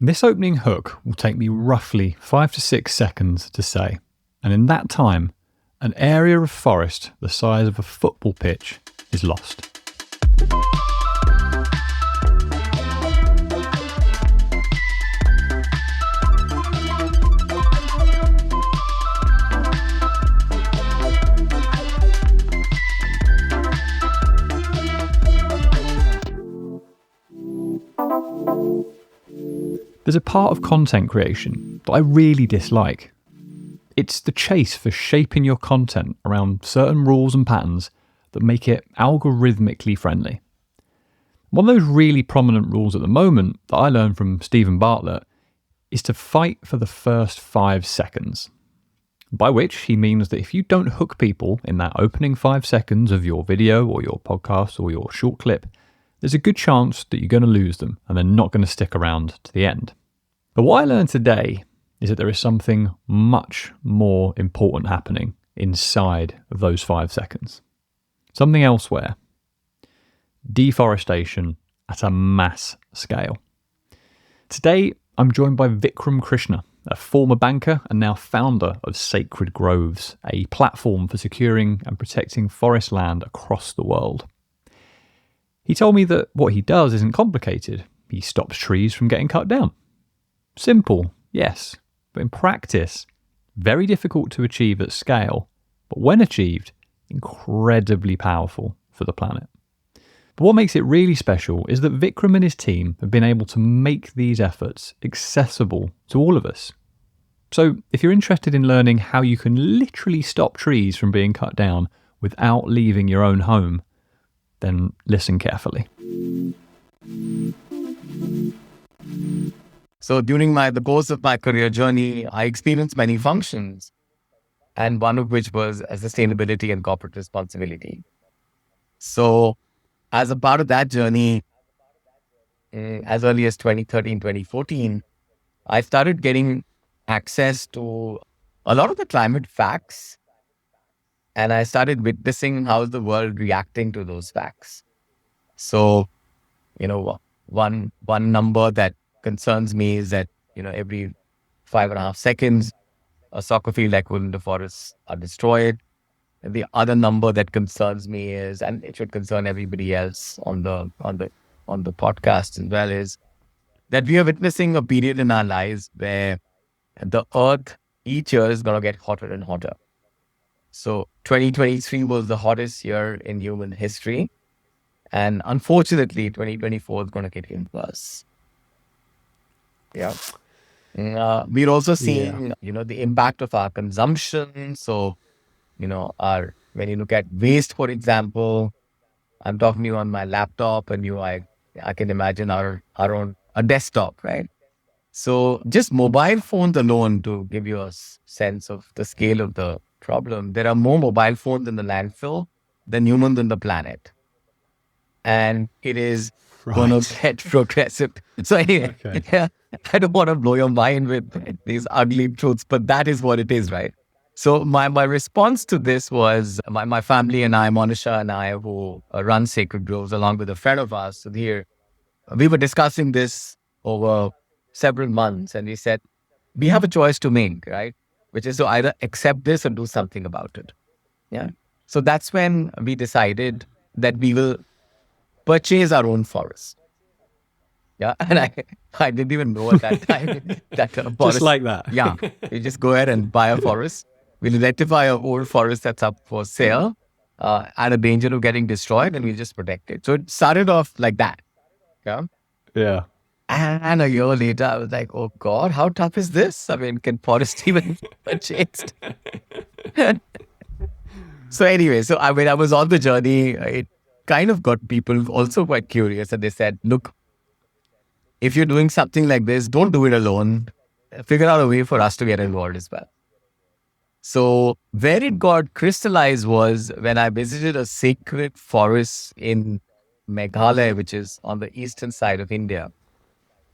This opening hook will take me roughly 5 to 6 seconds to say, and in that time, an area of forest the size of a football pitch is lost. There's a part of content creation that I really dislike. It's the chase for shaping your content around certain rules and patterns that make it algorithmically friendly. One of those really prominent rules at the moment that I learned from Stephen Bartlett is to fight for the first 5 seconds. By which he means that if you don't hook people in that opening 5 seconds of your video or your podcast or your short clip, there's a good chance that you're going to lose them and they're not going to stick around to the end. But what I learned today is that there is something much more important happening inside of those 5 seconds. Something elsewhere. Deforestation at a mass scale. Today, I'm joined by Vikram Krishna, a former banker and now founder of Sacred Groves, a platform for securing and protecting forest land across the world. He told me that what he does isn't complicated. He stops trees from getting cut down. Simple, yes, but in practice, very difficult to achieve at scale, but when achieved, incredibly powerful for the planet. But what makes it really special is that Vikram and his team have been able to make these efforts accessible to all of us. So if you're interested in learning how you can literally stop trees from being cut down without leaving your own home, then listen carefully. So during the course of my career journey, I experienced many functions, and one of which was sustainability and corporate responsibility. So as a part of that journey, as early as 2013, 2014, I started getting access to a lot of the climate facts, and I started witnessing how the world reacting to those facts. So, one number that concerns me is that, every 5.5 seconds, a soccer field equivalent of forests are destroyed. And the other number that concerns me is, and it should concern everybody else on the podcast as well, is that we are witnessing a period in our lives where the earth each year is going to get hotter and hotter. So 2023 was the hottest year in human history. And unfortunately, 2024 is going to get even worse. Yeah. We're also seeing, the impact of our consumption. So, when you look at waste, for example, I'm talking to you on my laptop and I can imagine our own a desktop, right? So just mobile phones alone, to give you a sense of the scale of the problem, there are more mobile phones in the landfill than humans on the planet. And it is going to get progressive. So anyway, I don't want to blow your mind with these ugly truths, but that is what it is, right? So my response to this was my family and I, Monisha and I, who run Sacred Groves along with a friend of ours, Sudhir, we were discussing this over several months, and we said, we have a choice to make, right? Which is to either accept this or do something about it. Yeah. So that's when we decided that we will purchase our own forest. Yeah. And I didn't even know at that time that a forest. Just like that. Yeah. You just go ahead and buy a forest. We'll identify an old forest that's up for sale, at a danger of getting destroyed, and we'll just protect it. So it started off like that. Yeah. Yeah. And a year later, I was like, oh God, how tough is this? I mean, can forest even be purchased? So anyway, when I was on the journey, it kind of got people also quite curious, and they said, look, if you're doing something like this, don't do it alone. Figure out a way for us to get involved as well. So where it got crystallized was when I visited a sacred forest in Meghalaya, which is on the eastern side of India.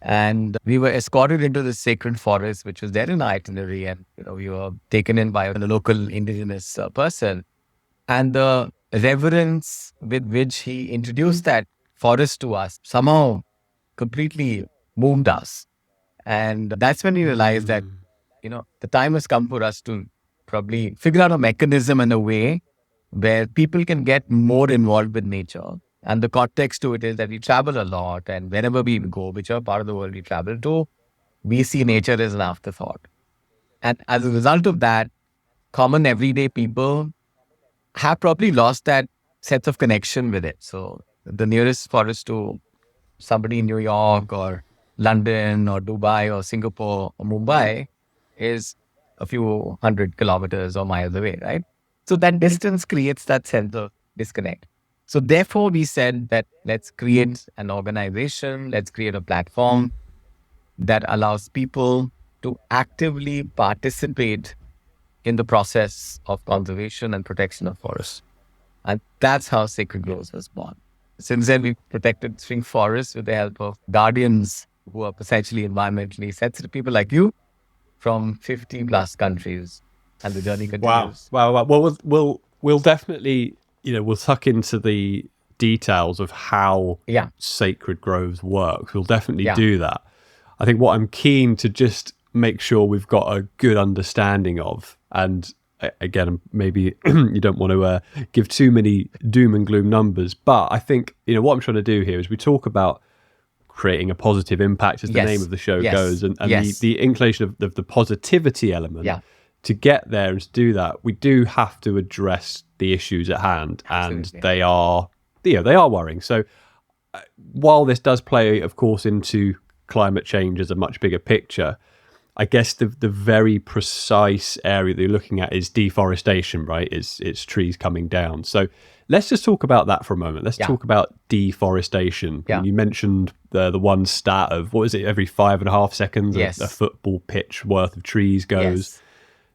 And we were escorted into the sacred forest, which was there in our itinerary. And, we were taken in by a local indigenous person. And the reverence with which he introduced that forest to us somehow completely moved us. And that's when we realized that, the time has come for us to probably figure out a mechanism and a way where people can get more involved with nature. And the context to it is that we travel a lot, and wherever we go, whichever part of the world we travel to, we see nature as an afterthought. And as a result of that, common everyday people have probably lost that sense of connection with it. So the nearest forest to somebody in New York or London or Dubai or Singapore or Mumbai is a few hundred kilometers or miles away, right? So that distance creates that sense of disconnect. So therefore, we said that let's create an organization, let's create a platform that allows people to actively participate in the process of conservation and protection of forests. And that's how Sacred Groves was born. Since then, we've protected swing forests with the help of guardians who are essentially environmentally sensitive people like you from 50 plus countries. And the journey Wow. continues. Wow. Well, we'll definitely, we'll tuck into the details of how Sacred Groves work. We'll definitely do that. I think what I'm keen to just make sure we've got a good understanding of, and again, maybe you don't want to give too many doom and gloom numbers, but I think, what I'm trying to do here is we talk about creating a positive impact, as the name of the show goes, and the inclination of the positivity element. To get there and to do that, we do have to address the issues at hand. Absolutely. And they are worrying. So while this does play, of course, into climate change as a much bigger picture, I guess the very precise area that you're looking at is deforestation, right? It's trees coming down. So let's just talk about that for a moment. Let's talk about deforestation. I mean, you mentioned the one stat of, what is it, every 5.5 seconds, a football pitch worth of trees goes.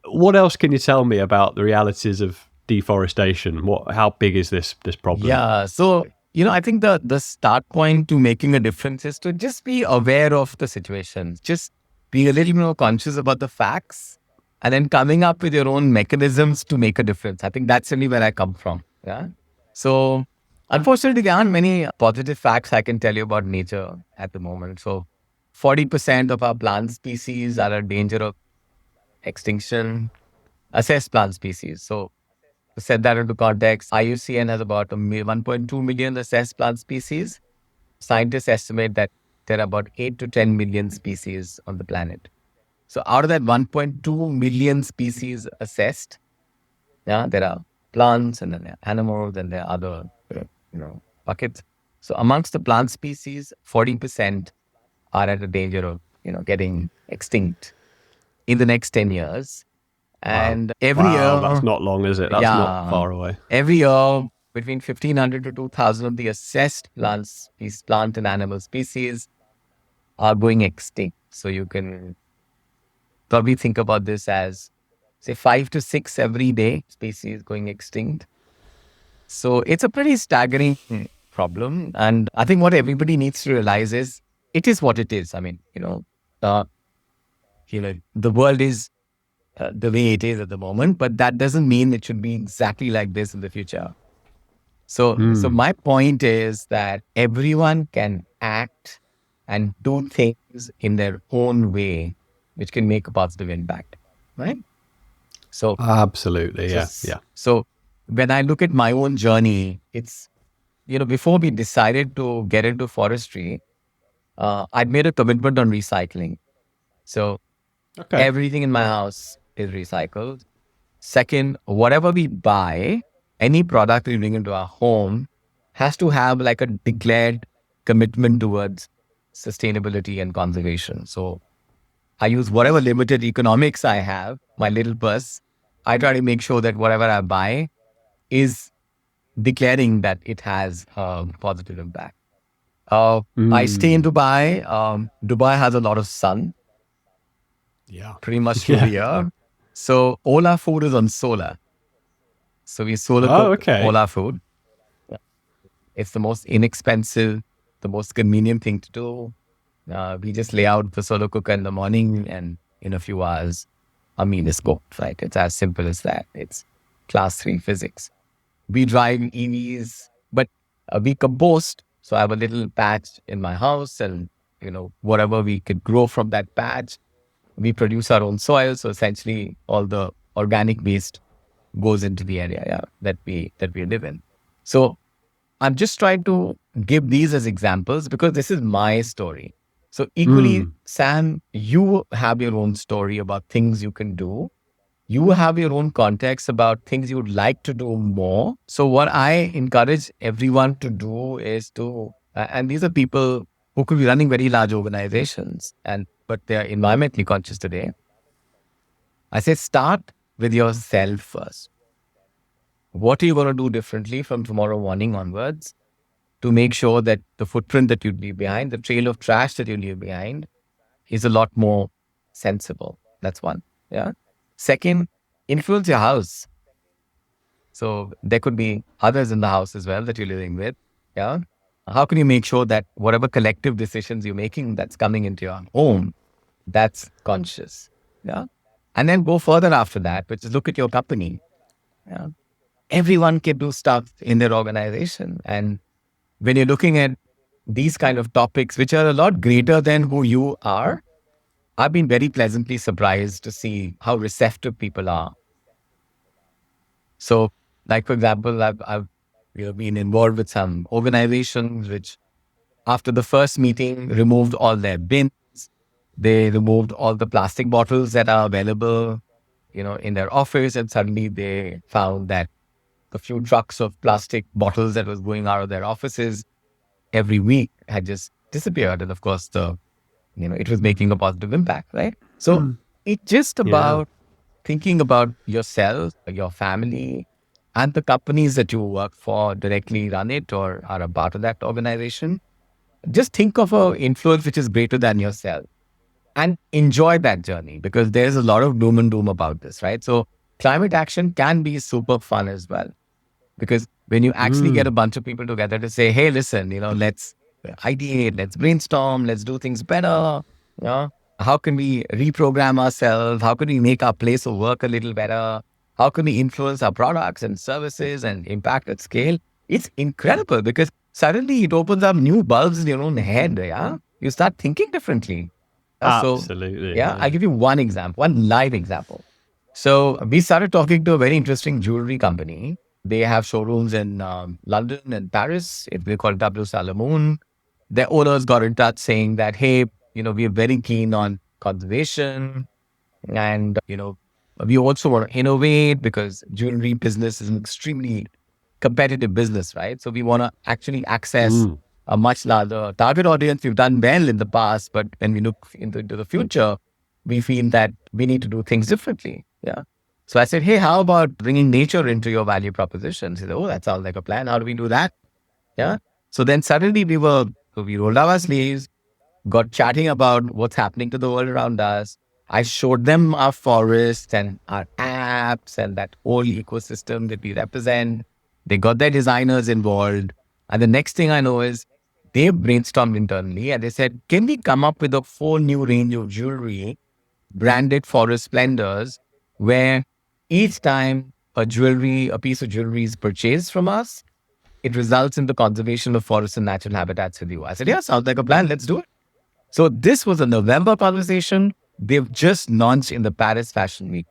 What else can you tell me about the realities of deforestation? How big is this problem? Yeah, so I think the start point to making a difference is to just be aware of the situation. Just be a little more conscious about the facts, and then coming up with your own mechanisms to make a difference. I think that's really where I come from. Yeah. So unfortunately, there aren't many positive facts I can tell you about nature at the moment. So 40% of our plant species are at danger of extinction, assessed plant species. So to set that into context, IUCN has about 1.2 million assessed plant species. Scientists estimate that there are about 8 to 10 million species on the planet. So out of that 1.2 million species assessed, there are plants and then there are animals and there are other buckets. So amongst the plant species, 40% are at a danger of getting extinct in the next 10 years. And every year, that's not long, is it? That's not far away. Every year, between 1,500 to 2,000 of the assessed plant and animal species are going extinct. So you can probably think about this as, say, 5 to 6 every day species going extinct. So it's a pretty staggering problem. And I think what everybody needs to realize is it is what it is. I mean, the world is the way it is at the moment, but that doesn't mean it should be exactly like this in the future. So my point is that everyone can act and do things in their own way, which can make a positive impact, right? So absolutely, yeah. So when I look at my own journey, it's before we decided to get into forestry, I'd made a commitment on recycling. So everything in my house is recycled. Second, whatever we buy, any product we bring into our home has to have like a declared commitment towards sustainability and conservation. So I use whatever limited economics I have, my little purse. I try to make sure that whatever I buy is declaring that it has a positive impact. I stay in Dubai. Dubai has a lot of sun. Pretty much through the year. So all our food is on solar. So we solar cook all our food. It's the most inexpensive, the most convenient thing to do. We just lay out the solar cooker in the morning, and in a few hours, our meal is cooked, right? It's as simple as that. It's class 3 physics. We drive EVs, but we compost. So I have a little patch in my house, and whatever we could grow from that patch. We produce our own soil. So essentially all the organic waste goes into the area, that we live in. So I'm just trying to give these as examples because this is my story. So equally, Sam, you have your own story about things you can do. You have your own context about things you would like to do more. So what I encourage everyone to do is and these are people who could be running very large organizations, but they are environmentally conscious today. I say start with yourself first. What are you going to do differently from tomorrow morning onwards to make sure that the footprint that you leave behind, the trail of trash that you leave behind, is a lot more sensible? That's one. Yeah. Second, influence your house. So there could be others in the house as well that you're living with. Yeah. How can you make sure that whatever collective decisions you're making that's coming into your home, that's conscious? Yeah. And then go further after that, which is look at your company. Yeah. Everyone can do stuff in their organization. And when you're looking at these kind of topics, which are a lot greater than who you are, I've been very pleasantly surprised to see how receptive people are. So, like for example, I've been involved with some organizations which, after the first meeting, removed all their bins. They removed all the plastic bottles that are available, in their office, and suddenly they found that a few trucks of plastic bottles that was going out of their offices every week had just disappeared. And of course, it was making a positive impact, right? So it's just about thinking about yourself, your family, and the companies that you work for directly run it or are a part of that organization. Just think of an influence which is greater than yourself and enjoy that journey, because there's a lot of doom and doom about this, right? So climate action can be super fun as well. Because when you actually get a bunch of people together to say, hey, listen, let's ideate, let's brainstorm, let's do things better. How can we reprogram ourselves? How can we make our place of work a little better? How can we influence our products and services and impact at scale? It's incredible because suddenly it opens up new bulbs in your own head. Yeah. You start thinking differently. Absolutely. I'll give you one example, one live example. So we started talking to a very interesting jewelry company. They have showrooms in London and Paris. They call it W Salomon. Their owners got in touch saying that, hey, we are very keen on conservation, and, we also want to innovate because jewelry business is an extremely competitive business, right? So we want to actually access a much larger target audience. We've done well in the past, but when we look into the future, we feel that we need to do things differently. Yeah. So I said, hey, how about bringing nature into your value proposition? He said, oh, that sounds like a plan. How do we do that? Yeah. So then suddenly we rolled up our sleeves, got chatting about what's happening to the world around us. I showed them our forests and our apps and that whole ecosystem that we represent. They got their designers involved. And the next thing I know is they brainstormed internally and they said, can we come up with a whole new range of jewelry, branded forest splendors, where each time a piece of jewelry is purchased from us, it results in the conservation of forests and natural habitats with you. I said, yeah, sounds like a plan. Let's do it. So this was a November conversation. They've just launched in the Paris Fashion Week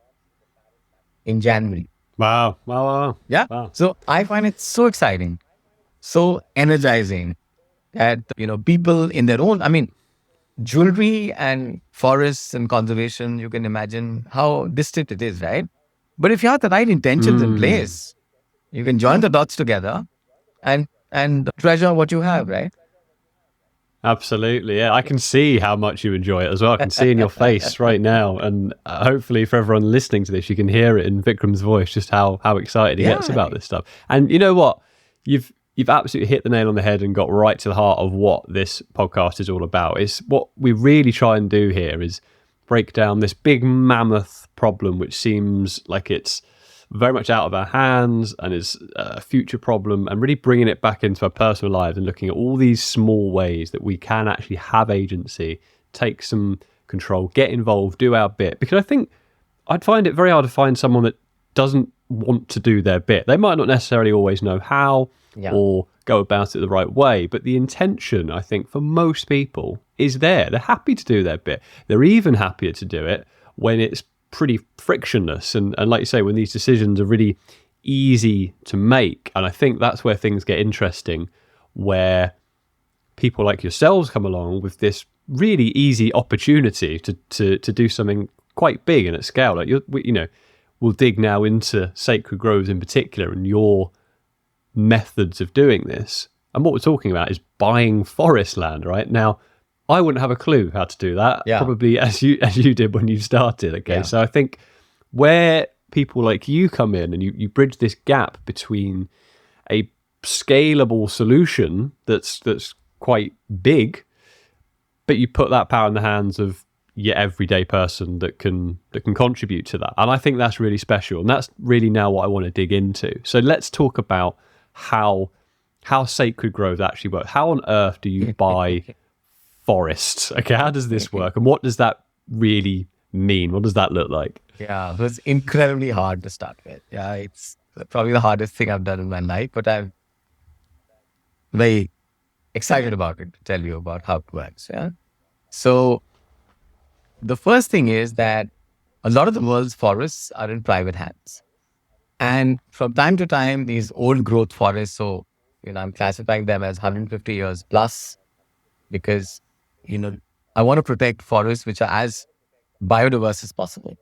in January. Wow. Yeah. Wow. So I find it so exciting, so energizing that, people in their own, jewelry and forests and conservation, you can imagine how distant it is, right? But if you have the right intentions in place, you can join the dots together and treasure what you have, right? Absolutely. Yeah. I can see how much you enjoy it as well. I can see in your face right now. And hopefully for everyone listening to this, you can hear it in Vikram's voice, just how excited he gets about this stuff. And you know what? You've absolutely hit the nail on the head and got right to the heart of what this podcast is all about. Is what we really try and do here is break down this big mammoth problem, which seems like it's very much out of our hands and is a future problem, and really bringing it back into our personal lives and looking at all these small ways that we can actually have agency, take some control, get involved, do our bit. Because I think I'd find it very hard to find someone that doesn't want to do their bit. They might not necessarily always know how or go about it the right way. But the intention, I think, for most people is there. They're happy to do their bit. They're even happier to do it when it's pretty frictionless. And like you say, when these decisions are really easy to make. And I think that's where things get interesting, where people like yourselves come along with this really easy opportunity to do something quite big and at scale. Like we'll dig now into Sacred Groves in particular and your methods of doing this. And what we're talking about is buying forest land, right? Now, I wouldn't have a clue how to do that, probably as you did when you started. Okay, so I think where people like you come in and you bridge this gap between a scalable solution that's quite big, but you put that power in the hands of your everyday person that can contribute to that. And I think that's really special. And that's really now what I want to dig into. So let's talk about how Sacred Groves actually work. How on earth do you buy forests? Okay, how does this work? And what does that really mean? What does that look like? Yeah, it was incredibly hard to start with. Yeah, it's probably the hardest thing I've done in my life, but I'm very excited about it to tell you about how it works. Yeah. So the first thing is that a lot of the world's forests are in private hands. And from time to time, these old growth forests, so, I'm classifying them as 150 years plus because, I want to protect forests which are as biodiverse as possible.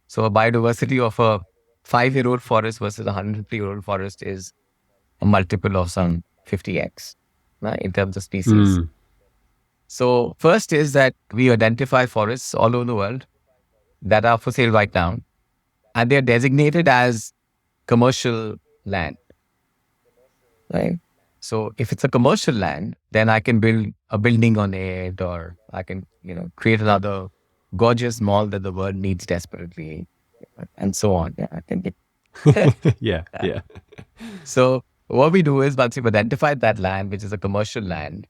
So a biodiversity of a 5-year-old forest versus a 150-year-old forest is a multiple of some 50x in terms of species. So first is that we identify forests all over the world that are for sale right now, and they're designated as commercial land. Right? So if it's a commercial land, then I can build a building on it, or I can, create another gorgeous mall that the world needs desperately, and so on. Yeah, I think it. Yeah. So what we do is, once we've identified that land, which is a commercial land,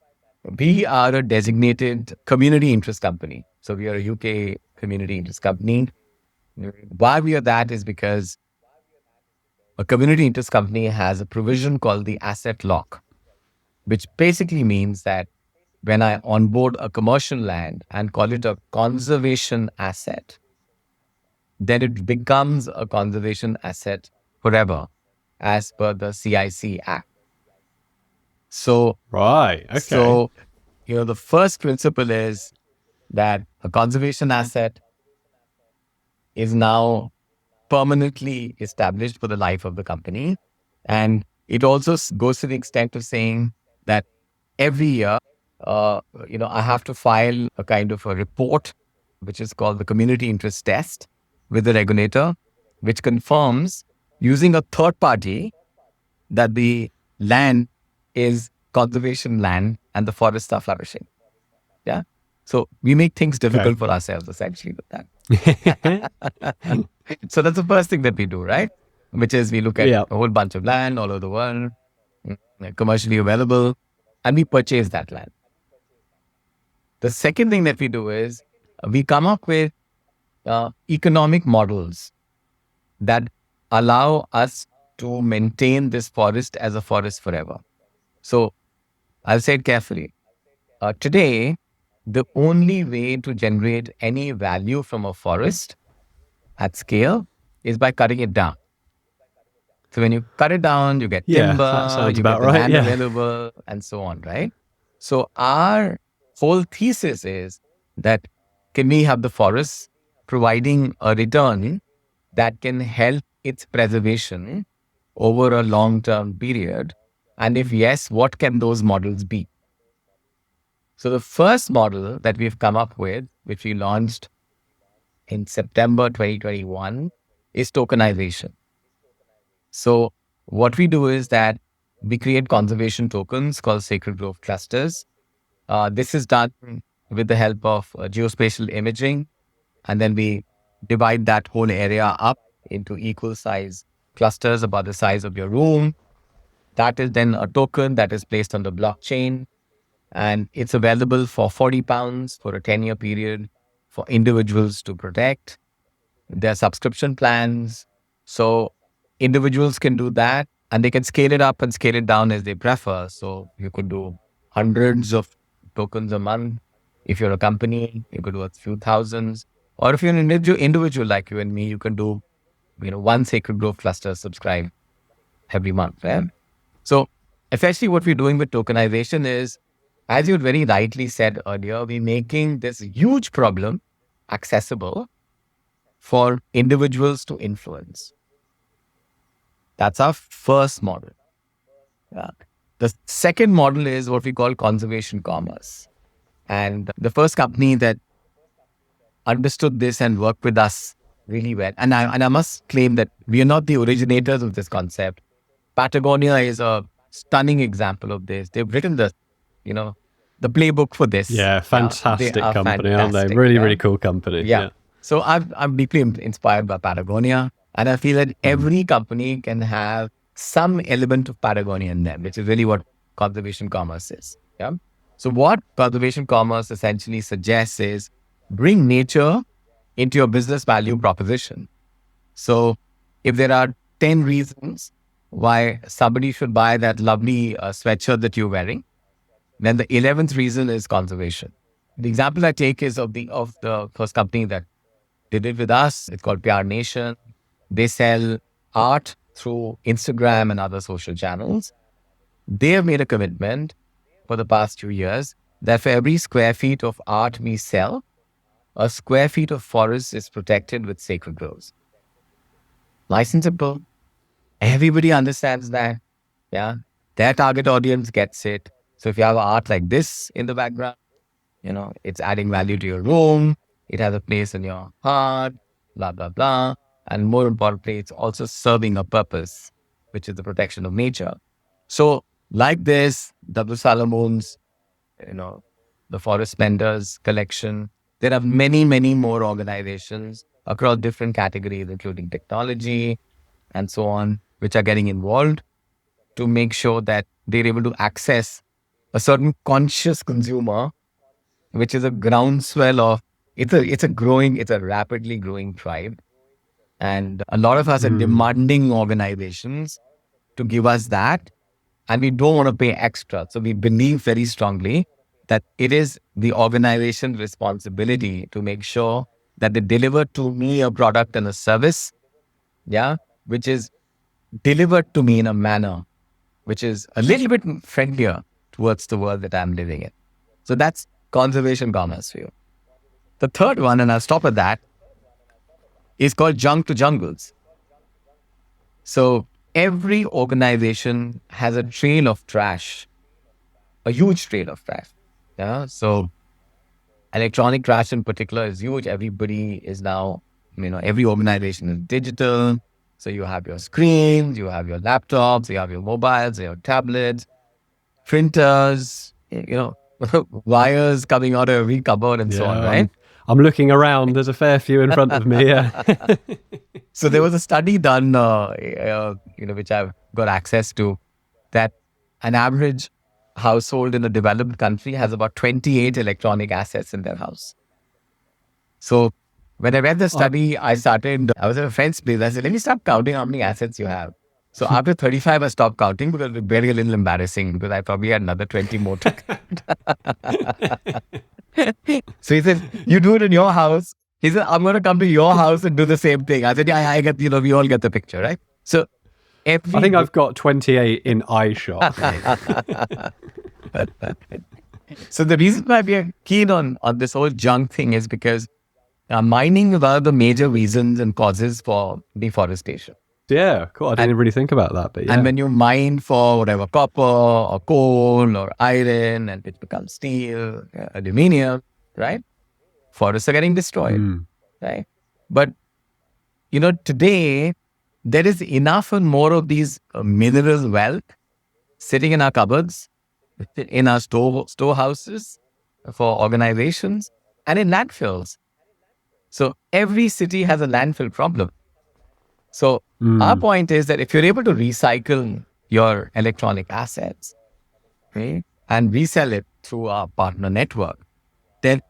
we are a designated community interest company. So we are a UK community interest company. Why we are that is because a community interest company has a provision called the asset lock, which basically means that when I onboard a commercial land and call it a conservation asset, then it becomes a conservation asset forever, as per the CIC Act. So, right, okay. So, the first principle is that a conservation asset is now permanently established for the life of the company. And it also goes to the extent of saying that every year, I have to file a kind of a report, which is called the community interest test with the regulator, which confirms using a third party that the land is conservation land and the forests are flourishing. Yeah. So we make things difficult for ourselves essentially with that. So that's the first thing that we do, right? Which is we look at a whole bunch of land all over the world, commercially available, and we purchase that land. The second thing that we do is we come up with economic models that allow us to maintain this forest as a forest forever. So I'll say it carefully. Today, the only way to generate any value from a forest at scale is by cutting it down. So when you cut it down, you get timber, you get the land available, and so on, right? So our whole thesis is that can we have the forests providing a return that can help its preservation over a long-term period? And if yes, what can those models be? So the first model that we've come up with, which we launched in September 2021, is tokenization. So what we do is that we create conservation tokens called Sacred Grove clusters. This is done with the help of geospatial imaging. And then we divide that whole area up into equal size clusters about the size of your room. That is then a token that is placed on the blockchain. And it's available for £40 for a 10-year period for individuals to protect. There are subscription plans. So individuals can do that and they can scale it up and scale it down as they prefer. So you could do hundreds of tokens a month. If you're a company, you could do a few thousands. Or if you're an individual like you and me, you can do, one Sacred Grove cluster subscribe every month. Right? So essentially what we're doing with tokenization is, as you very rightly said earlier, we're making this huge problem accessible for individuals to influence. That's our first model. Yeah. The second model is what we call conservation commerce. And the first company that understood this and worked with us really well, and I must claim that we are not the originators of this concept. Patagonia is a stunning example of this. They've written the playbook for this. Yeah, fantastic they are company, aren't they? fantastic, Really, really cool company. Yeah. So I'm deeply inspired by Patagonia, and I feel that every company can have some element of Patagonia in them, which is really what conservation commerce is. Yeah. So what conservation commerce essentially suggests is bring nature into your business value proposition. So if there are 10 reasons why somebody should buy that lovely sweatshirt that you're wearing, then the 11th reason is conservation. The example I take is of the first company that did it with us. It's called PR Nation. They sell art through Instagram and other social channels. They have made a commitment for the past 2 years that for every square feet of art we sell, a square feet of forest is protected with sacred groves. Nice and simple. Everybody understands that. Yeah. Their target audience gets it. So if you have art like this in the background, it's adding value to your room. It has a place in your heart, blah, blah, blah. And more importantly, it's also serving a purpose, which is the protection of nature. So like this, W. Salomon's, the Forest Spenders collection, there are many, many more organizations across different categories, including technology and so on, which are getting involved to make sure that they're able to access a certain conscious consumer, which is a groundswell of, it's a rapidly growing tribe. And a lot of us are demanding organizations to give us that. And we don't want to pay extra. So we believe very strongly that it is the organization's responsibility to make sure that they deliver to me a product and a service, which is delivered to me in a manner which is a little bit friendlier towards the world that I'm living in. So that's conservation commerce for you. The third one, and I'll stop at that, is called junk to jungles. So every organization has a trail of trash, a huge trail of trash. Yeah. So electronic trash in particular is huge. Everybody is now, every organization is digital. So you have your screens, you have your laptops, you have your mobiles, your tablets, printers, wires coming out of every cupboard and so on, right? I'm looking around. There's a fair few in front of me. Yeah. So there was a study done, which I've got access to, that an average household in a developed country has about 28 electronic assets in their house. So when I read the study, I was at a friend's place. I said, let me start counting how many assets you have. So after 35, I stopped counting because it was very a little embarrassing because I probably had another 20 more to count. So he said, you do it in your house. He said, I'm going to come to your house and do the same thing. I said, yeah, I get, we all get the picture, right? So I think I've got 28 in iShop. So the reason why we are keen on this whole junk thing is because mining is one of the major reasons and causes for deforestation. Yeah, cool. I didn't really think about that, but yeah. And when you mine for whatever, copper or coal or iron, and it becomes steel, aluminium, right? Forests are getting destroyed, right? But, today, there is enough and more of these mineral wealth sitting in our cupboards, in our storehouses for organizations, and in landfills. So every city has a landfill problem. So our point is that if you're able to recycle your electronic assets, right, and resell it through our partner network, then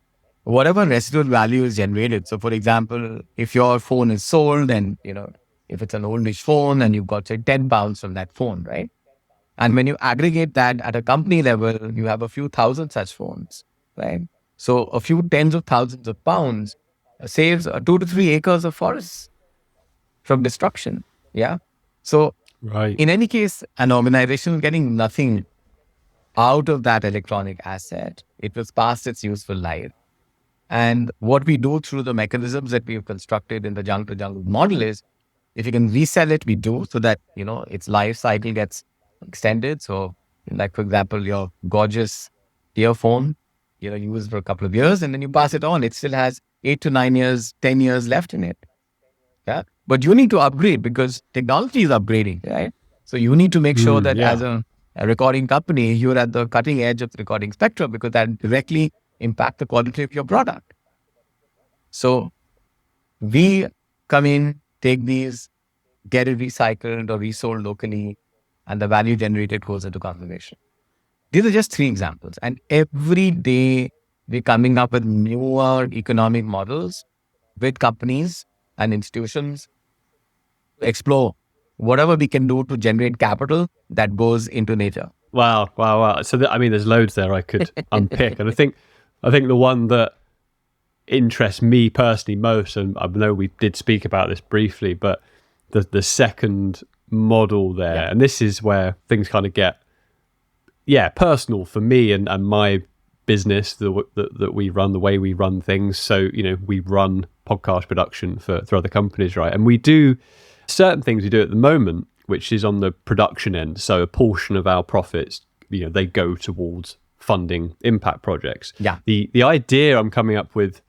whatever residual value is generated. So for example, if your phone is sold and, if it's an oldish phone and you've got, say, 10 pounds from that phone, right? And when you aggregate that at a company level, you have a few thousand such phones, right? So a few tens of thousands of pounds saves 2 to 3 acres of forests from destruction. Yeah. So Right. in any case, an organization getting nothing out of that electronic asset, it was past its useful life. And what we do through the mechanisms that we have constructed in the jungle to jungle model is, if you can resell it, we do, so that, its life cycle gets extended. So, like, for example, your gorgeous earphone, you use for a couple of years and then you pass it on. It still has 8 to 9 years, 10 years left in it. Yeah. But you need to upgrade because technology is upgrading, right? So you need to make sure that as a recording company, you're at the cutting edge of the recording spectrum, because that directly impact the quality of your product. So we come in, take these, get it recycled or resold locally, and the value generated goes into conservation. These are just 3 examples. And every day we're coming up with newer economic models with companies and institutions to explore whatever we can do to generate capital that goes into nature. Wow. So there's loads there I could unpick, and I think the one that interests me personally most, and I know we did speak about this briefly, but the second model there, and this is where things kind of get personal for me and my business that we run, the way we run things. So we run podcast production for other companies, right? And we do certain things we do at the moment, which is on the production end. So a portion of our profits, they go towards funding impact projects. Yeah. The idea I'm coming up with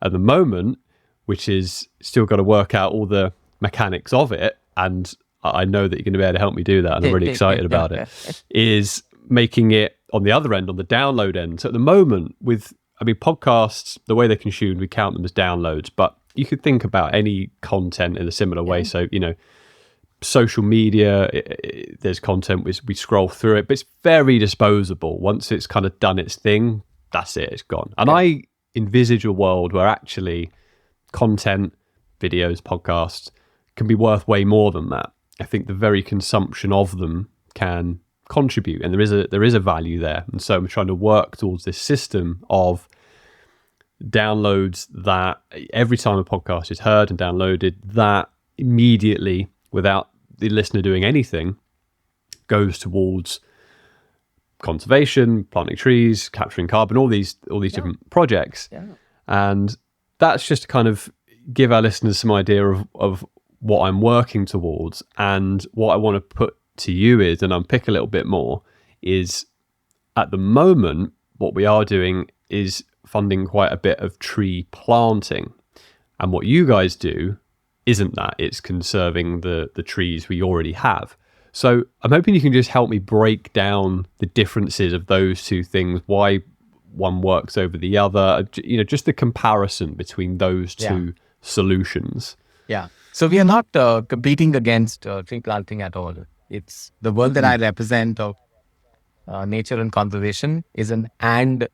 at the moment, which is still got to work out all the mechanics of it, and I know that you're going to be able to help me do that, and I'm really excited about it, is making it on the other end, on the download end. So at the moment podcasts, the way they're consumed, we count them as downloads, but you could think about any content in a similar way. So, social media, there's content, we scroll through it, but it's very disposable. Once it's kind of done its thing, that's it, it's gone. And I envisage a world where actually content, videos, podcasts can be worth way more than that. I think the very consumption of them can contribute, and there is a value there. And so I'm trying to work towards this system of downloads, that every time a podcast is heard and downloaded, that immediately, without the listener doing anything, goes towards conservation, planting trees, capturing carbon, all these different projects. And that's just to kind of give our listeners some idea of what I'm working towards. And what I want to put to you is, and unpick a little bit more, is at the moment what we are doing is funding quite a bit of tree planting. And what you guys do isn't that, it's conserving the trees we already have. So I'm hoping you can just help me break down the differences of those two things, why one works over the other, just the comparison between those two solutions. Yeah. So we are not competing against tree planting at all. It's the world that I represent of nature and conservation is an and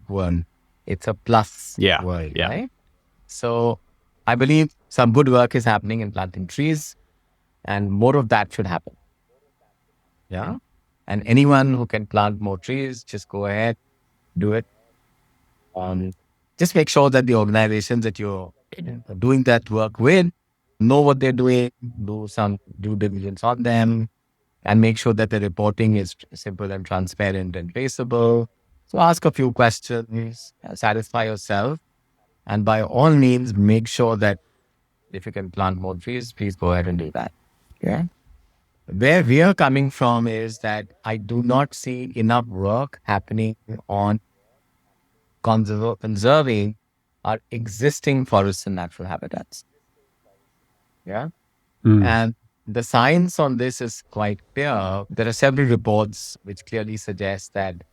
one. It's a plus world, right? So I believe some good work is happening in planting trees, and more of that should happen. Yeah. And anyone who can plant more trees, just go ahead, do it. Just make sure that the organizations that you're doing that work with know what they're doing, do some due diligence on them, and make sure that the reporting is simple and transparent and traceable. So ask a few questions, satisfy yourself, and by all means, make sure that if you can plant more trees, please go ahead and do that. Yeah. Where we are coming from is that I do not see enough work happening on conserving our existing forests and natural habitats. Yeah. And the science on this is quite clear. There are several reports which clearly suggest that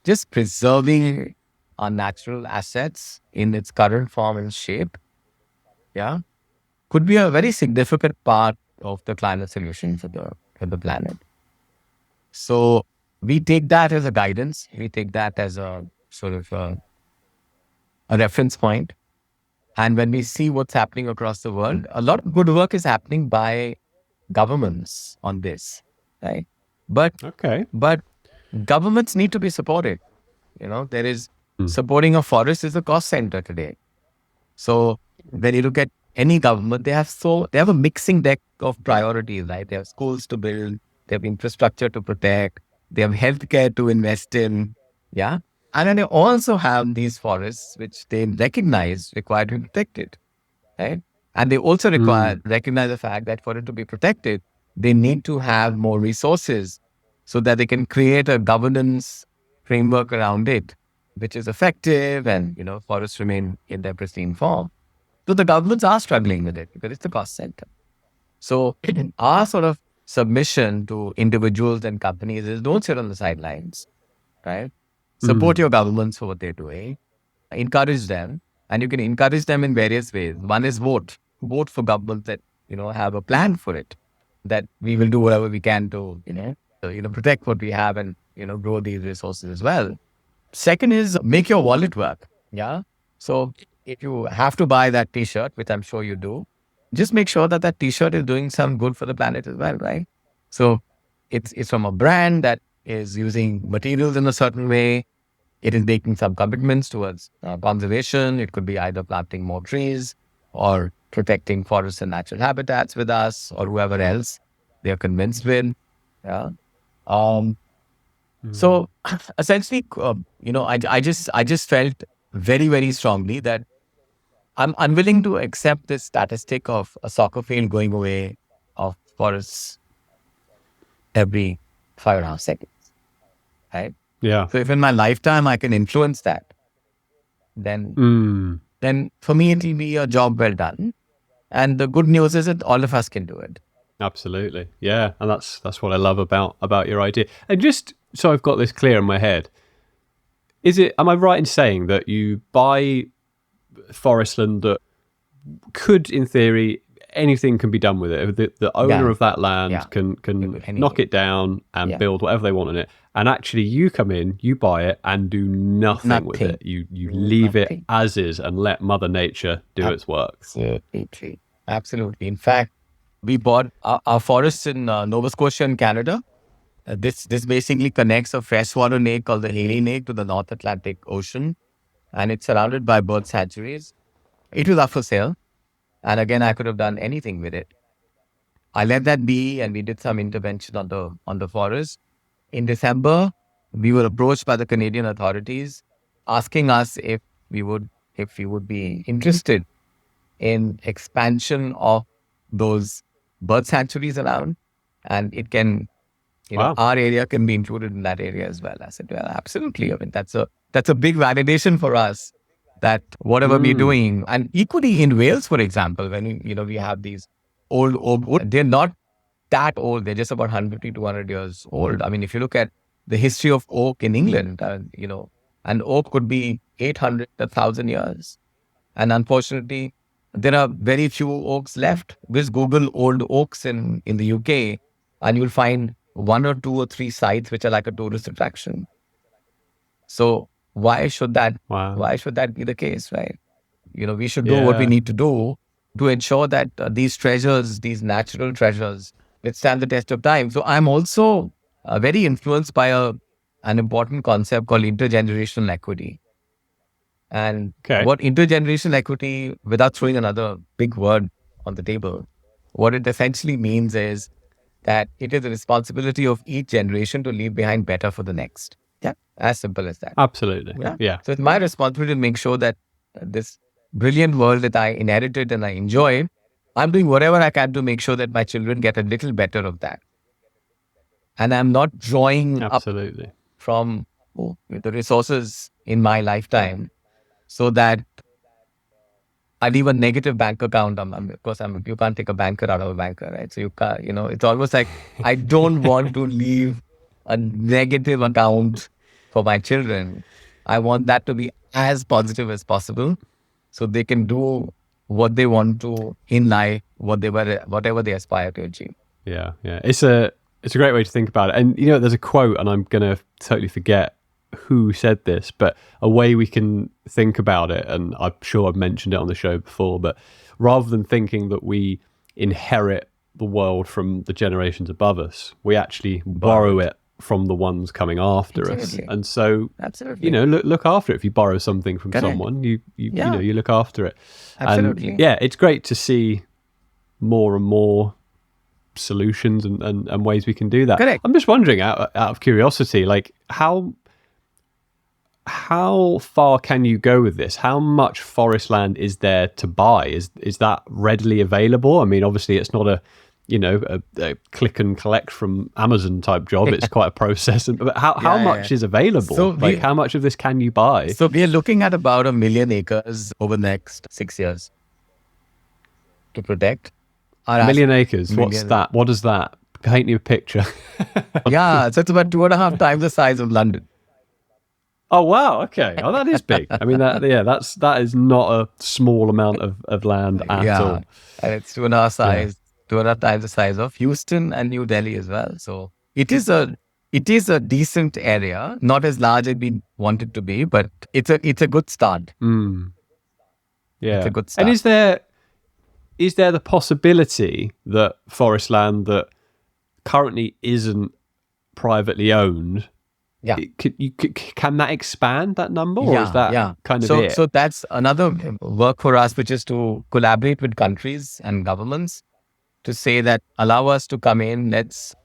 just preserving our natural assets in its current form and shape, could be a very significant part of the climate solution for the planet. So we take that as a guidance. We take that as a sort of a reference point. And when we see what's happening across the world, a lot of good work is happening by governments on this, right? But Okay. but governments need to be supported. There is Mm. supporting a forest is a cost center today. So when you look at any government, they have a mixing deck of priorities, right? They have schools to build, they have infrastructure to protect, they have healthcare to invest in, yeah. And then they also have these forests which they recognize require to be protected, right? And they also recognize the fact that for it to be protected, they need to have more resources so that they can create a governance framework around it, which is effective and, forests remain in their pristine form. So the governments are struggling with it because it's the cost center. So our sort of submission to individuals and companies is don't sit on the sidelines, right? Support your governments for what they're doing, encourage them, and you can encourage them in various ways. One is vote for governments that have a plan for it, that we will do whatever we can to protect what we have and grow these resources as well. Second is make your wallet work. Yeah. So if you have to buy that T-shirt, which I'm sure you do, just make sure that T-shirt is doing some good for the planet as well, right? So it's from a brand that is using materials in a certain way. It is making some commitments towards conservation. It could be either planting more trees or protecting forests and natural habitats with us or whoever else they are convinced with. Yeah. So essentially, I just felt very, very strongly that I'm unwilling to accept this statistic of a soccer field going away of forests every 5.5 seconds, right? Yeah. So if in my lifetime I can influence that, then for me it'll be a job well done. And the good news is that all of us can do it. Absolutely. Yeah. And that's what I love about your idea. And just so I've got this clear in my head, am I right in saying that you buy forest land that could, in theory, anything can be done with it? The owner of that land can knock it down and build whatever they want on it. And actually you come in, you buy it and do nothing with it. You leave it as is and let Mother Nature do its work. Absolutely. In fact, we bought our forests in Nova Scotia in Canada. This basically connects a freshwater lake called the Haley Lake to the North Atlantic Ocean. And it's surrounded by bird sanctuaries. It was up for sale. And again, I could have done anything with it. I let that be, and we did some intervention on the forest. In December, we were approached by the Canadian authorities asking us if we would be interested in expansion of those bird sanctuaries around, and it can, Wow. our area can be included in that area as well. I said, well, absolutely. I mean, that's a big validation for us that whatever we're doing, and equally in Wales, for example, when we have these old oak wood, they're not that old. They're just about 150, 200 years old. I mean, if you look at the history of oak in England, an oak could be 800, 1,000 years. And unfortunately, there are very few oaks left. Just Google old oaks in the UK, and you'll find 1 or 2 or 3 sites which are like a tourist attraction. So why should that be the case, right? We should do what we need to do to ensure that these treasures, these natural treasures, withstand the test of time. So I'm also very influenced by an important concept called intergenerational equity. And what intergenerational equity, without throwing another big word on the table, what it essentially means is that it is the responsibility of each generation to leave behind better for the next. Yeah, as simple as that. Absolutely. Yeah. So it's my responsibility to make sure that this brilliant world that I inherited and I enjoy, I'm doing whatever I can to make sure that my children get a little better of that. And I'm not drawing up from the resources in my lifetime so that I leave a negative bank account. Of course, you can't take a banker out of a banker, right? So you can't, it's almost like I don't want to leave a negative account for my children. I want that to be as positive as possible so they can do what they want to in life, whatever they aspire to achieve. Yeah. It's a great way to think about it. And there's a quote, and I'm gonna totally forget who said this, but a way we can think about it, and I'm sure I've mentioned it on the show before, but rather than thinking that we inherit the world from the generations above us, we actually borrow it from the ones coming after Absolutely. us. And so, Absolutely. you know, look after it. If you borrow something from Correct. someone, you Yeah. know, you look after it. Absolutely. And yeah, it's great to see more and more solutions and ways we can do that. Correct. I'm just wondering, out of curiosity, like how far can you go with this? How much forest land is there to buy? Is that readily available? I mean, obviously it's not a click and collect from Amazon type job. It's quite a process. But how much is available? So how much of this can you buy? So we are looking at about 1 million acres over the next 6 years to protect. 1 million acres. What's that? What does that paint you a picture? Yeah, so it's about 2.5 times the size of London. Oh wow! Okay, oh that is big. I mean that is not a small amount of land at all. And it's 2.5 times the size of Houston and New Delhi as well. So it is a decent area, not as large as we want it to be, but it's a good start. Yeah, it's a good start. And is there the possibility that forest land that currently isn't privately owned? Yeah. Can that expand that number, or is that kind of it? So that's another work for us, which is to collaborate with countries and governments to say that allow us to come in. Let's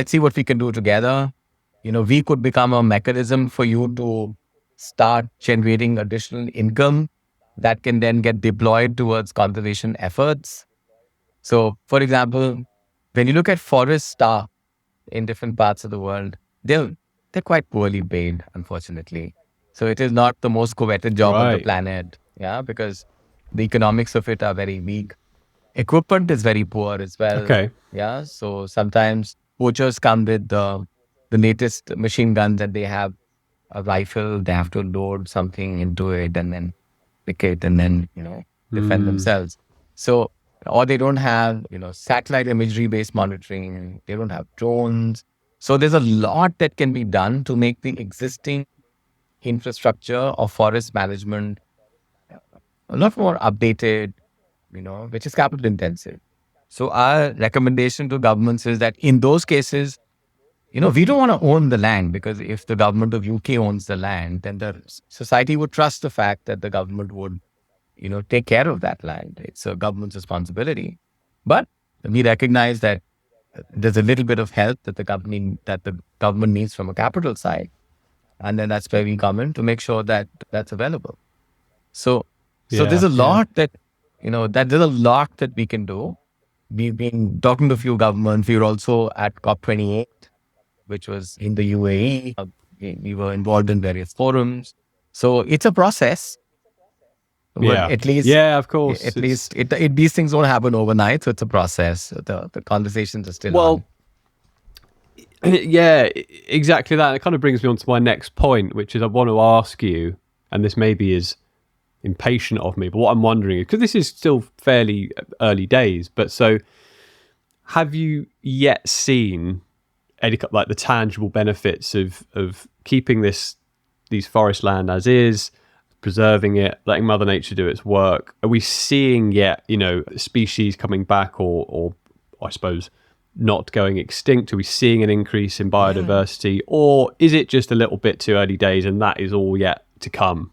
see what we can do together. You know, we could become a mechanism for you to start generating additional income that can then get deployed towards conservation efforts. So, for example, when you look at forest staff in different parts of the world, they're quite poorly paid, unfortunately. So it is not the most coveted job on the planet, because the economics of it are very weak. Equipment is very poor as well. Okay. Yeah, so sometimes poachers come with the latest machine guns that they have a rifle, they have to load something into it and then pick it and then, defend themselves. So, or they don't have, satellite imagery based monitoring, they don't have drones. So there's a lot that can be done to make the existing infrastructure of forest management a lot more updated, which is capital intensive. So our recommendation to governments is that in those cases, we don't want to own the land, because if the government of UK owns the land, then the society would trust the fact that the government would, take care of that land. It's a government's responsibility. But we recognize that there's a little bit of help that the government needs from a capital side. And then that's where we come in to make sure that that's available. So there's a lot that we can do. We've been talking to a few governments. We were also at COP28, which was in the UAE. We were involved in various forums. So it's a process. Yeah. At least, of course. These things don't happen overnight. So it's a process. The conversations are still on. Yeah, exactly that. It kind of brings me on to my next point, which is I want to ask you, and this maybe is impatient of me, but what I'm wondering is, because this is still fairly early days, but so have you yet seen any, like, the tangible benefits of keeping these forest land as is, preserving it, letting Mother Nature do its work? Are we seeing yet, species coming back, or I suppose not going extinct? Are we seeing an increase in biodiversity, or is it just a little bit too early days and that is all yet to come?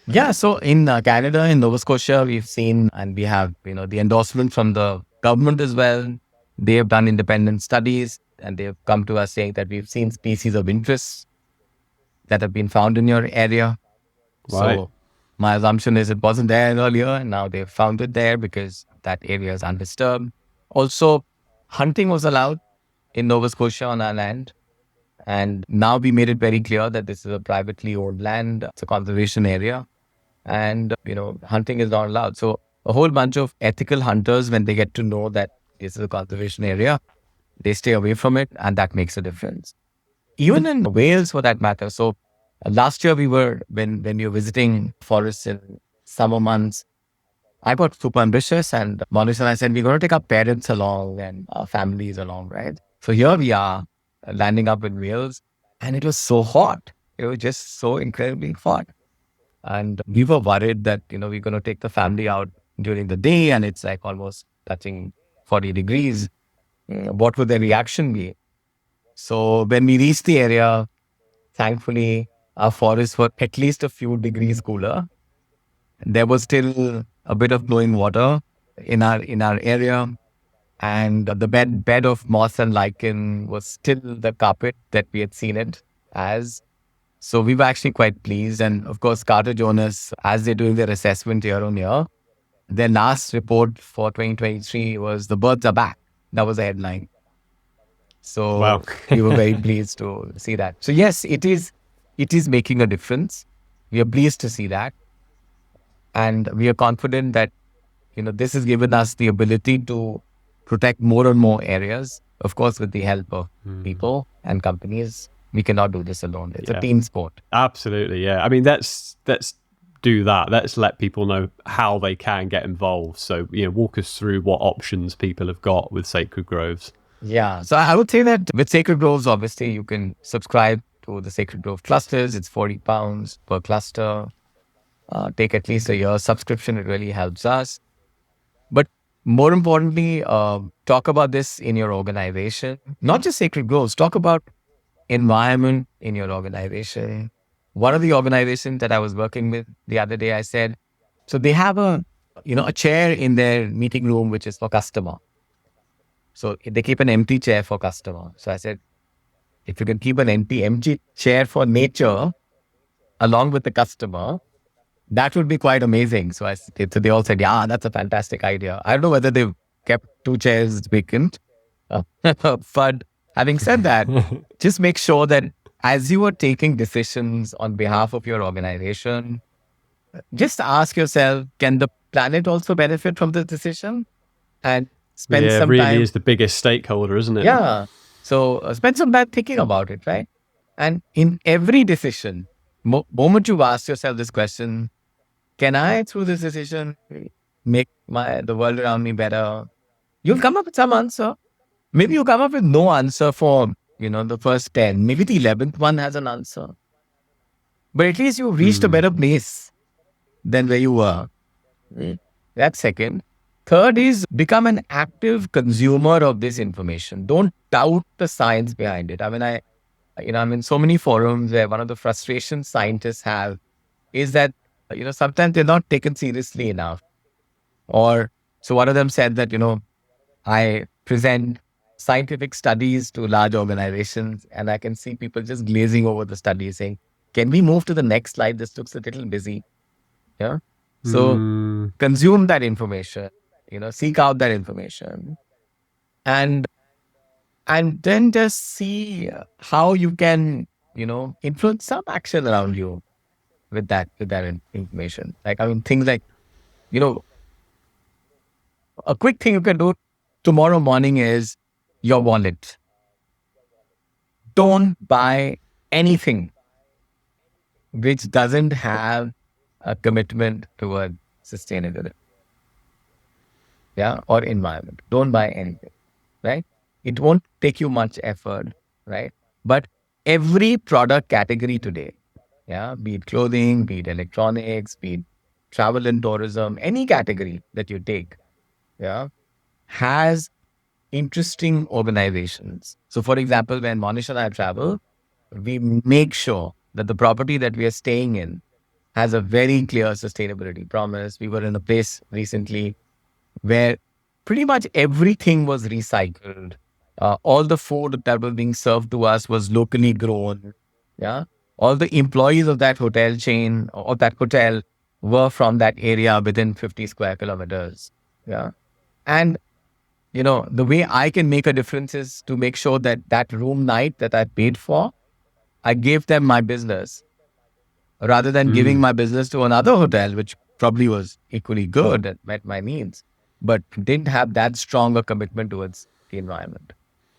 Yeah, so in Canada, in Nova Scotia, we've seen, and we have, the endorsement from the government as well. They have done independent studies and they have come to us saying that we've seen species of interest that have been found in your area. Right. So my assumption is it wasn't there earlier, and now they've found it there because that area is undisturbed. Also, hunting was allowed in Nova Scotia on our land. And now we made it very clear that this is a privately owned land. It's a conservation area. And, hunting is not allowed. So a whole bunch of ethical hunters, when they get to know that this is a conservation area, they stay away from it, and that makes a difference. Even in Wales, for that matter. So last year when we were visiting forests in summer months, I got super ambitious, and Maurice and I said, we're going to take our parents along and our families along, right? So here we are, landing up in Wales, and it was so hot. it was just so incredibly fun. And we were worried that, we're going to take the family out during the day and it's like almost touching 40 degrees. What would their reaction be? So when we reached the area, thankfully, our forests were at least a few degrees cooler. There was still a bit of flowing water in our area, and the bed of moss and lichen was still the carpet that we had seen it as. So we were actually quite pleased. And of course, Carter Jonas, as they're doing their assessment year on year, their last report for 2023 was "The birds are back." That was the headline. Wow. So we were very pleased to see that. So yes, it is making a difference. We are pleased to see that. And we are confident that, this has given us the ability to protect more and more areas, of course, with the help of people and companies. We cannot do this alone. It's a team sport. Absolutely, yeah. I mean, let's do that. Let's let people know how they can get involved. So, walk us through what options people have got with Sacred Groves. Yeah. So I would say that with Sacred Groves, obviously, you can subscribe to the Sacred Grove clusters. It's £40 per cluster. Take at least a year subscription. It really helps us. But more importantly, talk about this in your organization. Not just Sacred Groves. Talk about environment in your organization. One of the organizations that I was working with the other day, I said, so they have a chair in their meeting room, which is for customer. So they keep an empty chair for customer. So I said, if you can keep an empty chair for nature along with the customer, that would be quite amazing. So they all said, yeah, that's a fantastic idea. I don't know whether they've kept 2 chairs vacant. But having said that, just make sure that as you are taking decisions on behalf of your organization, just ask yourself, can the planet also benefit from this decision? And spend some really time. Is the biggest stakeholder, isn't it? Yeah. So spend some time thinking about it, right? And in every decision, moment you ask yourself this question, can I, through this decision, make the world around me better? You'll come up with some answer. Maybe you come up with no answer for, the first 10. Maybe the 11th one has an answer. But at least you reached a better place than where you were. That's second. Third is become an active consumer of this information. Don't doubt the science behind it. I mean, I'm in so many forums where one of the frustrations scientists have is that, sometimes they're not taken seriously enough. Or, so one of them said that, I present scientific studies to large organizations and I can see people just glazing over the study saying, can we move to the next slide? This looks a little busy. Yeah. So consume that information, seek out that information and then just see how you can, influence some action around you with that information. Like, I mean, things like, a quick thing you can do tomorrow morning is your wallet. Don't buy anything which doesn't have a commitment toward sustainability. Yeah, or environment. Don't buy anything, right? It won't take you much effort, right? But every product category today, yeah, be it clothing, be it electronics, be it travel and tourism, any category that you take, yeah, has interesting organizations. So, for example, when Monish and I travel, we make sure that the property that we are staying in has a very clear sustainability promise. We were in a place recently where pretty much everything was recycled. All the food that was being served to us was locally grown. Yeah. All the employees of that hotel chain or that hotel were from that area within 50 square kilometers. Yeah. And, the way I can make a difference is to make sure that that room night that I paid for, I gave them my business rather than giving my business to another hotel, which probably was equally good and met my needs, but didn't have that strong a commitment towards the environment.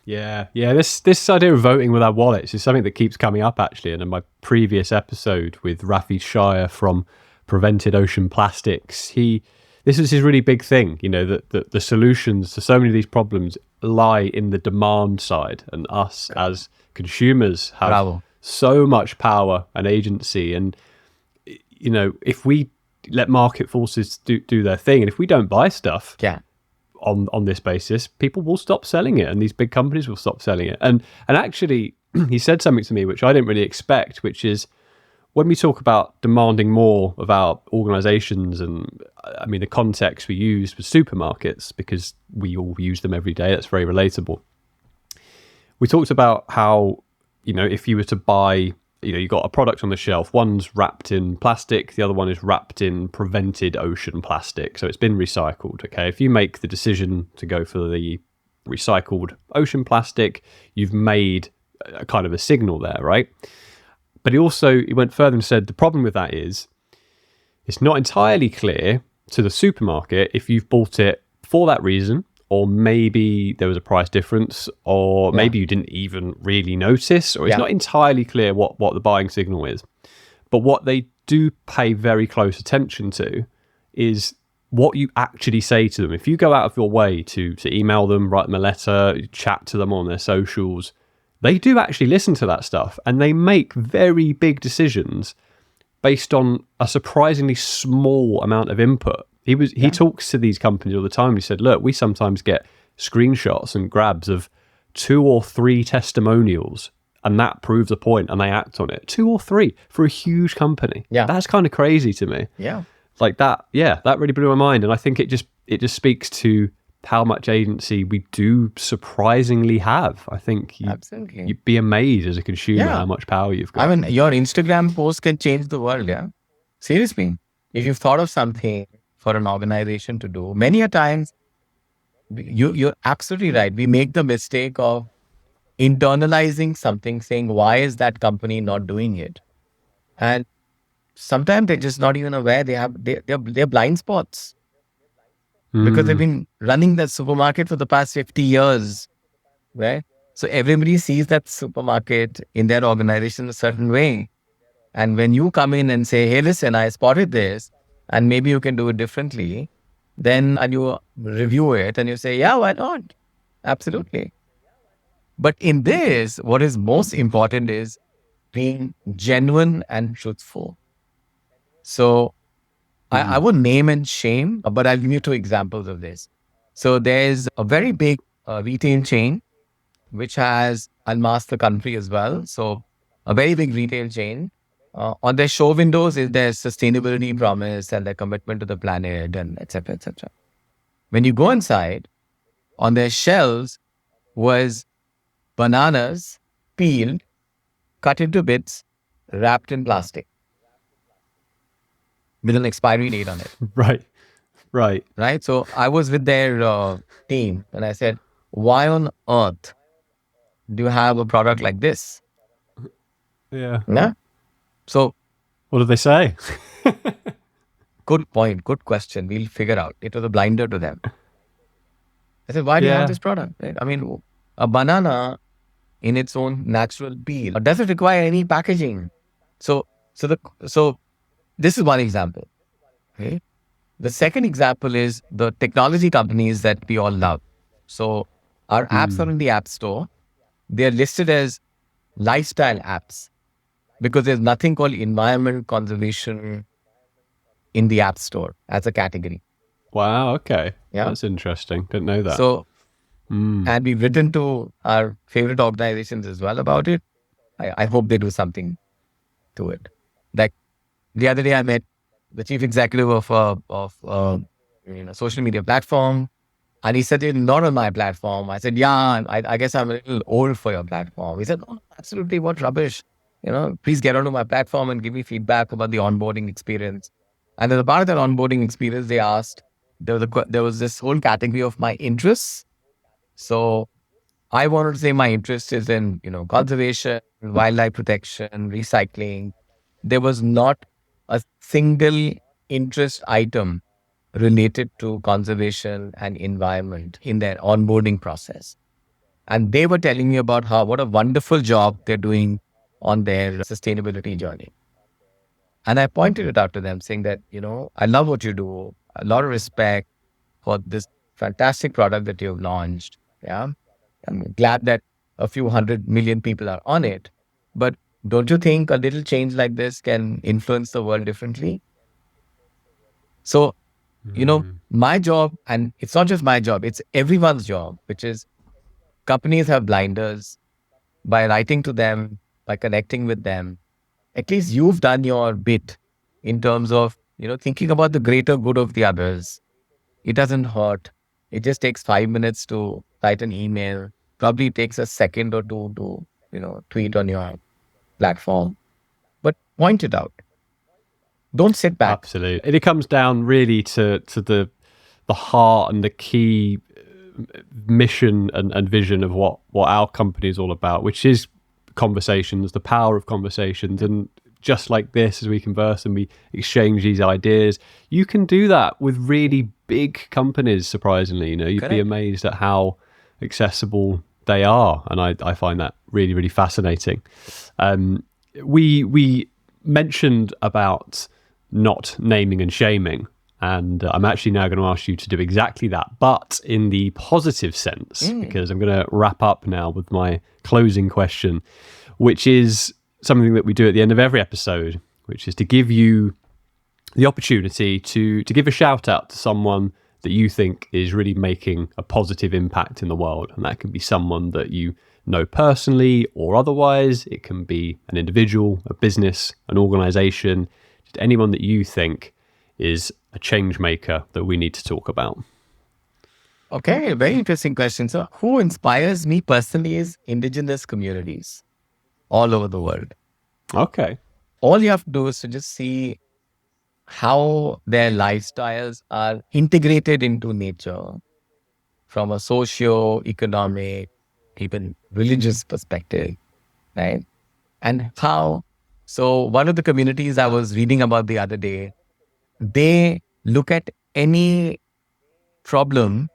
Yeah. This idea of voting with our wallets is something that keeps coming up actually. And in my previous episode with Rafi Shire from Prevented Ocean Plastics, this was his really big thing. That the solutions to so many of these problems lie in the demand side, and us as consumers have so much power and agency. And, if we let market forces do their thing, and if we don't buy stuff on this basis, people will stop selling it, and these big companies will stop selling it. And actually, he said something to me which I didn't really expect, which is when we talk about demanding more of our organizations, and I mean, the context we used was supermarkets because we all use them every day. That's very relatable. We talked about how, if you were to buy, you got a product on the shelf, one's wrapped in plastic, the other one is wrapped in prevented ocean plastic. So it's been recycled. Okay. If you make the decision to go for the recycled ocean plastic, you've made a kind of a signal there, right? But he went further and said the problem with that is it's not entirely clear to the supermarket if you've bought it for that reason, or maybe there was a price difference, or maybe you didn't even really notice, or it's not entirely clear what the buying signal is. But what they do pay very close attention to is what you actually say to them. If you go out of your way to email them, write them a letter, chat to them on their socials, they do actually listen to that stuff, and they make very big decisions based on a surprisingly small amount of input. He talks to these companies all the time. He said, look, we sometimes get screenshots and grabs of 2 or 3 testimonials, and that proves a point, and they act on it. 2 or 3 for a huge company. Yeah. That's kind of crazy to me. Yeah. Like that. Yeah. That really blew my mind. And I think it just speaks to how much agency we do surprisingly have. I think you'd be amazed as a consumer how much power you've got. I mean, your Instagram post can change the world, Seriously. If you've thought of something for an organization to do, many a times, you're absolutely right. We make the mistake of internalizing something, saying, why is that company not doing it? And sometimes they're just not even aware they're blind spots. Because they've been running that supermarket for the past 50 years, right? So everybody sees that supermarket in their organization a certain way. And when you come in and say, hey, listen, I spotted this, and maybe you can do it differently, then and you review it and you say, yeah, why not? Absolutely. But in this, what is most important is being genuine and truthful. So I won't name and shame, but I'll give you 2 examples of this. So there's a very big retail chain, which has unmasked the country as well. So a very big retail chain. On their show windows is their sustainability promise and their commitment to the planet, and et cetera, et cetera. When you go inside, on their shelves was bananas peeled, cut into bits, wrapped in plastic, with an expiry date on it. Right. So I was with their team, and I said, why on earth do you have a product like this? Yeah. So what did they say? Good point. Good question. We'll figure out. It was a blinder to them. I said, why do you have this product? Right? I mean, a banana in its own natural peel doesn't require any packaging. So this is one example. Okay. The second example is the technology companies that we all love. So our apps are in the App Store. They're listed as lifestyle apps because there's nothing called environment conservation in the App Store as a category. Wow. Okay. Yeah. That's interesting. Didn't know that. So, and we've written to our favorite organizations as well about it. I hope they do something to it. Like the other day, I met the chief executive of a social media platform, and he said, "You're not on my platform." I said, "Yeah, I guess I'm a little old for your platform." He said, "Oh, absolutely, what rubbish! Please get onto my platform and give me feedback about the onboarding experience." And as a part of that onboarding experience, they asked, there was this whole category of my interests. So I wanted to say my interest is in, conservation, wildlife protection, recycling. There was not a single interest item related to conservation and environment in their onboarding process. And they were telling me about what a wonderful job they're doing on their sustainability journey. And I pointed it out to them saying that, I love what you do. A lot of respect for this fantastic product that you've launched. Yeah. I'm glad that a few 100 million people are on it. But don't you think a little change like this can influence the world differently? So, my job, and it's not just my job, it's everyone's job, which is companies have blinders. By writing to them, by connecting with them, at least you've done your bit in terms of, thinking about the greater good of the others. It doesn't hurt. It just takes 5 minutes to write an email. Probably takes a second or two to, tweet on your platform. But point it out. Don't sit back. Absolutely. And it comes down really to the heart and the key mission and vision of what our company is all about, which is conversations, the power of conversations. And just like this, as we converse and we exchange these ideas, you can do that with really big companies, surprisingly. You'd Correct. be amazed at how accessible they are. And I find that really, really fascinating. We mentioned about not naming and shaming. And I'm actually now going to ask you to do exactly that, but in the positive sense, because I'm going to wrap up now with my closing question, which is something that we do at the end of every episode, which is to give you the opportunity to give a shout out to someone that you think is really making a positive impact in the world. And that can be someone that you know personally or otherwise. It can be an individual, a business, an organization, just anyone that you think is a change maker that we need to talk about. Okay, very interesting question. So, who inspires me personally is indigenous communities all over the world. Okay. All you have to do is to just see how their lifestyles are integrated into nature from a socio-economic, even religious perspective, right? And how, so one of the communities I was reading about the other day, they look at any problem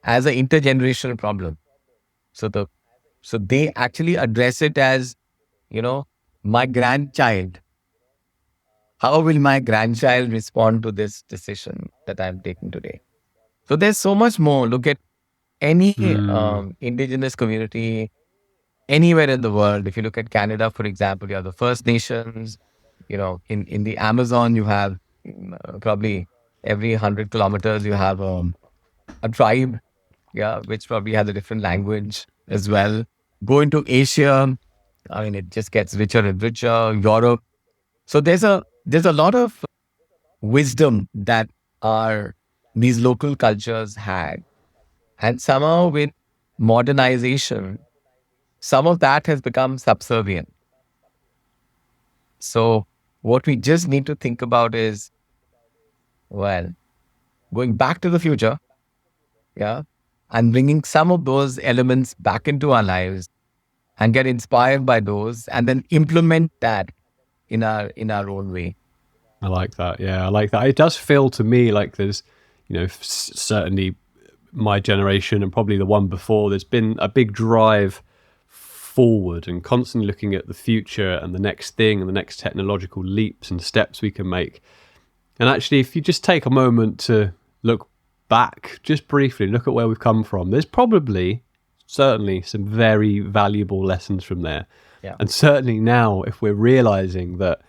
as an intergenerational problem. So they actually address it as, my grandchild. How will my grandchild respond to this decision that I'm taking today? So there's so much more. Look at any indigenous community anywhere in the world. If you look at Canada, for example, you have the First Nations. In the Amazon, you have probably every 100 kilometers, you have a tribe, which probably has a different language as well. Go into Asia, I mean, it just gets richer and richer. Europe. So there's a lot of wisdom that these local cultures had. And somehow with modernization, some of that has become subservient. So what we just need to think about is, well, going back to the future, and bringing some of those elements back into our lives and get inspired by those and then implement that in our own way. I like that. Yeah, I like that. It does feel to me like there's, certainly my generation and probably the one before, there's been a big drive forward and constantly looking at the future and the next thing and the next technological leaps and steps we can make. And actually, if you just take a moment to look back, just briefly, look at where we've come from, there's certainly some very valuable lessons from there. Yeah. And certainly now, if we're realizing that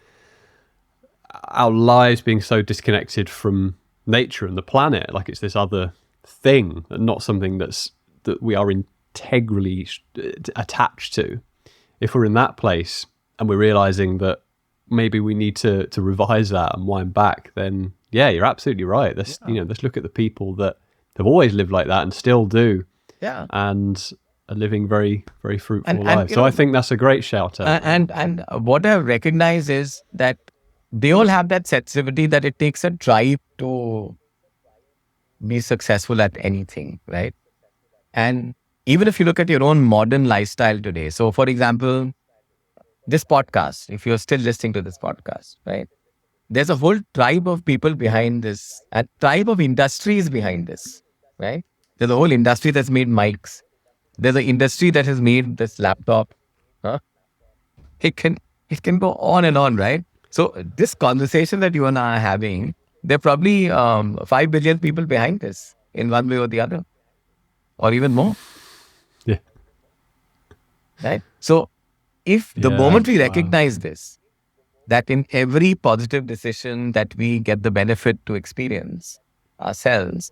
our lives being so disconnected from nature and the planet, like it's this other thing and not something that we are integrally attached to, if we're in that place and we're realizing that maybe we need to revise that and wind back, then yeah, you're absolutely right. Let's look at the people that have always lived like that and still do, and are living very, very fruitful lives. So I think that's a great shout out. And what I recognize is that they all have that sensitivity that it takes a drive to be successful at anything, right? And even if you look at your own modern lifestyle today, so for example, this podcast, if you're still listening to this podcast, right? There's a whole tribe of people behind this, a tribe of industries behind this, right? There's a whole industry that's made mics. There's an industry that has made this laptop. It can go on and on, right? So this conversation that you and I are having, there are probably 5 billion people behind this in one way or the other, or even more. Yeah. Right. So If the Yeah, moment we wow. recognize this, that in every positive decision that we get the benefit to experience ourselves,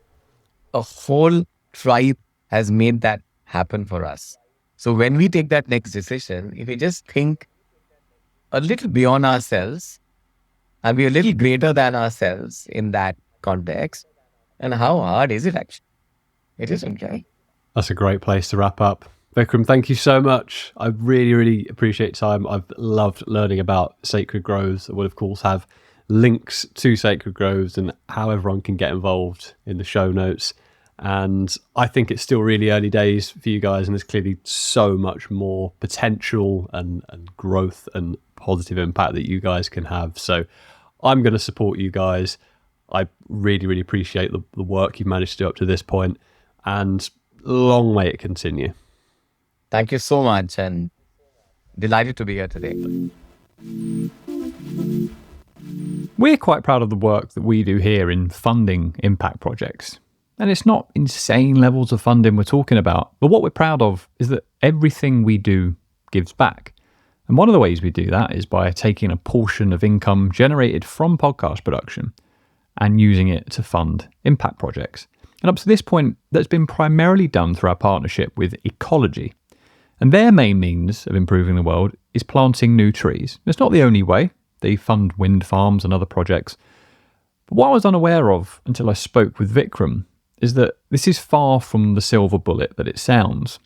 a whole tribe has made that happen for us. So when we take that next decision, if we just think a little beyond ourselves and be a little greater than ourselves in that context, and how hard is it actually? It isn't, right? That's a great place to wrap up. Vikram, thank you so much. I really, really appreciate time. I've loved learning about Sacred Groves. I will, of course, have links to Sacred Groves and how everyone can get involved in the show notes. And I think it's still really early days for you guys, and there's clearly so much more potential and growth and positive impact that you guys can have. So I'm going to support you guys. I really, really appreciate the work you've managed to do up to this point, and long may it continue. Thank you so much, and delighted to be here today. We're quite proud of the work that we do here in funding impact projects. And it's not insane levels of funding we're talking about, but what we're proud of is that everything we do gives back. And one of the ways we do that is by taking a portion of income generated from podcast production and using it to fund impact projects. And up to this point, that's been primarily done through our partnership with Ecology. And their main means of improving the world is planting new trees. It's not the only way. They fund wind farms and other projects. But what I was unaware of until I spoke with Vikram is that this is far from the silver bullet that it sounds.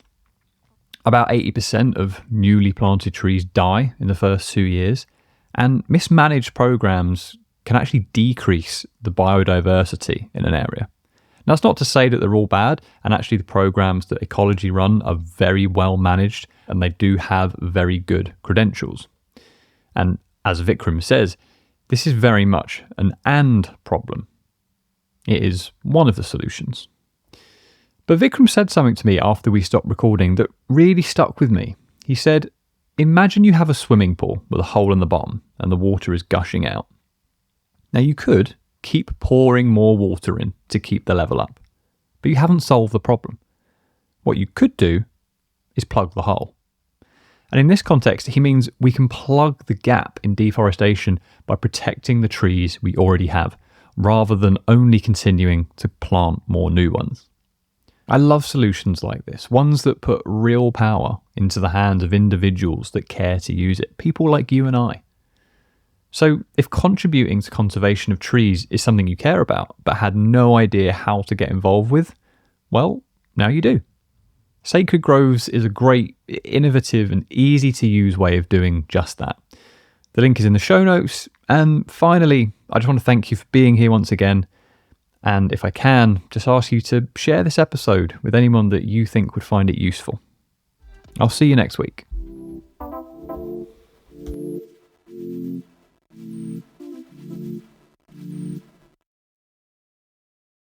About 80% of newly planted trees die in the first 2 years, and mismanaged programs can actually decrease the biodiversity in an area. Now, that's not to say that they're all bad, and actually the programs that Ecology run are very well managed, and they do have very good credentials. And as Vikram says, this is very much an and problem. It is one of the solutions. But Vikram said something to me after we stopped recording that really stuck with me. He said, imagine you have a swimming pool with a hole in the bottom and the water is gushing out. Now you could keep pouring more water in to keep the level up, but you haven't solved the problem. What you could do is plug the hole. And in this context, he means we can plug the gap in deforestation by protecting the trees we already have, rather than only continuing to plant more new ones. I love solutions like this, ones that put real power into the hands of individuals that care to use it, people like you and I. So if contributing to conservation of trees is something you care about, but had no idea how to get involved with, well, now you do. Sacred Groves is a great, innovative and easy to use way of doing just that. The link is in the show notes. And finally, I just want to thank you for being here once again. And if I can, just ask you to share this episode with anyone that you think would find it useful. I'll see you next week.